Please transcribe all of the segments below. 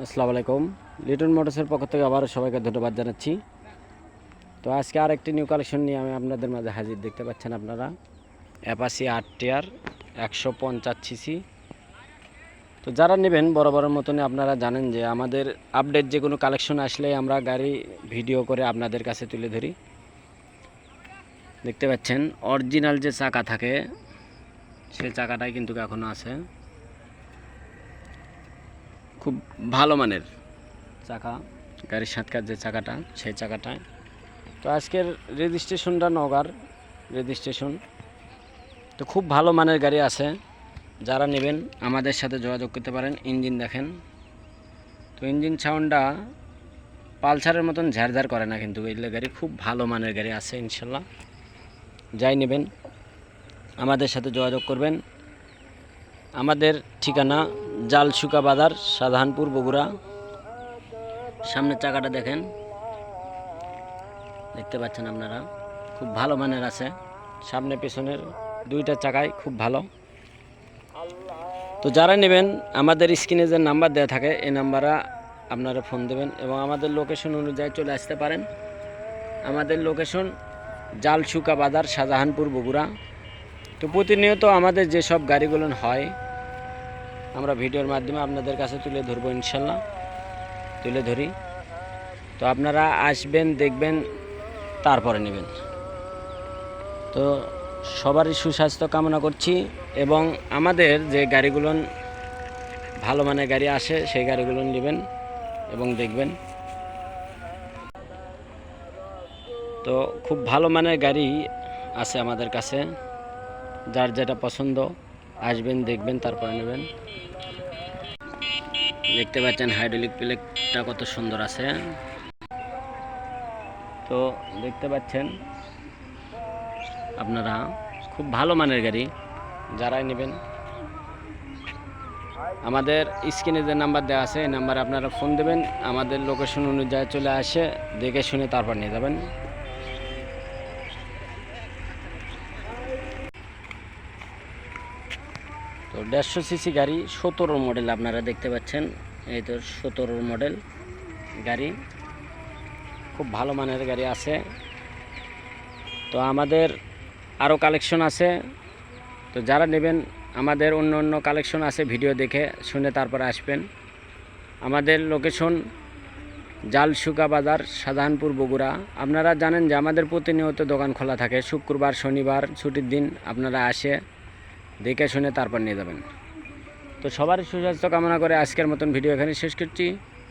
আসসালামু আলাইকুম। লিটন মোটরসের পক্ষ থেকে আবার সবাইকে ধন্যবাদ জানাচ্ছি। তো আজকে আরেকটি নিউ কালেকশন নিয়ে আমি আপনাদের মাঝে হাজির। দেখতে পাচ্ছেন আপনারা অ্যাপাসি 8 টিয়ার 150 সিসি। তো যারা নেবেন বরাবরের মতনই আপনারা জানেন যে আমাদের আপডেট যে কোনো কালেকশন আসলে আমরা গাড়ি ভিডিও করে আপনাদের কাছে তুলে ধরি। দেখতে পাচ্ছেন অরিজিনাল যে চাকা থাকে সেই চাকাটাই কিন্তু এখনও আছে, খুব ভালো মানের চাকা, গাড়ির সাতকার যে চাকাটা সেই চাকাটায়। তো আজকের রেজিস্ট্রেশনটা নওগাঁর রেজিস্ট্রেশন। তো খুব ভালো মানের গাড়ি আছে, যারা নেবেন আমাদের সাথে যোগাযোগ করতে পারেন। ইঞ্জিন দেখেন, তো ইঞ্জিন সাউন্ডটা পালসারের মতন ঝাড়ঝাড় করে না, কিন্তু এই গাড়ি খুব ভালো মানের গাড়ি আছে ইনশাল্লাহ। যাই নেবেন আমাদের সাথে যোগাযোগ করবেন। আমাদের ঠিকানা জালশুকা বাজার, শাহজাহানপুর, বগুড়া। সামনের চাকাটা দেখেন, দেখতে পাচ্ছেন আপনারা, খুব ভালো মানের আছে। সামনে পেছনের দুইটা চাকাই খুব ভালো। তো যারা নেবেন আমাদের স্ক্রিনে যে নাম্বার দেওয়া থাকে এই নাম্বারে আপনারা ফোন দেবেন এবং আমাদের লোকেশন অনুযায়ী চলে আসতে পারেন। আমাদের লোকেশন জালশুকা বাজার, শাহজাহানপুর, বগুড়া। তো প্রতিনিয়ত আমাদের যেসব গাড়িগুলো হয় আমরা ভিডিওর মাধ্যমে আপনাদের কাছে তুলে ধরবো, ইনশাল্লাহ তুলে ধরি। তো আপনারা আসবেন, দেখবেন, তারপরে নেবেন। তো সবারই সুস্বাস্থ্য কামনা করছি এবং আমাদের যে গাড়িগুলো ভালো মানের গাড়ি আসে সেই গাড়িগুলো নেবেন এবং দেখবেন। তো খুব ভালো মানের গাড়ি আছে আমাদের কাছে, যার যেটা পছন্দ আসবেন, দেখবেন, তারপরে নেবেন। দেখতে পাচ্ছেন হাইড্রোলিক প্লেটটা কত সুন্দর আছে। তো দেখতে পাচ্ছেন আপনারা, খুব ভালো মানের গাড়ি, যারাই নেবেন আমাদের স্ক্রিনে যে নাম্বার দেওয়া আছে এই নাম্বারে আপনারা ফোন দেবেন। আমাদের লোকেশন অনুযায়ী চলে আসে, দেখে শুনে তারপর নিয়ে যাবেন। তো 150 সিসি গাড়ি, 17 মডেল আপনারা দেখতে পাচ্ছেন। এই তো 17 মডেল গাড়ি, খুব ভালো মানের গাড়ি আছে। তো আমাদের আরও কালেকশন আছে। তো যারা নেবেন আমাদের অন্য অন্য কালেকশন আছে, ভিডিও দেখে শুনে তারপরে আসবেন। আমাদের লোকেশন জালশুকা বাজার, শাহজাহানপুর, বগুড়া। আপনারা জানেন যে আমাদের প্রতিনিয়ত দোকান খোলা থাকে, শুক্রবার, শনিবার ছুটির দিন। আপনারা আসে দেখে শুনে তারপর নিয়ে যাবেন। তো সবার সুস্বাস্থ্য কামনা করে আজকের মতন ভিডিও এখানে শেষ করছি।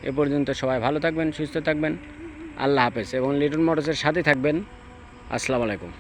এ পর্যন্ত সবাই ভালো থাকবেন, সুস্থ থাকবেন। আল্লাহ হাফেজ এবং লিটন মোটরসের সাথে থাকবেন। আসসালামু আলাইকুম।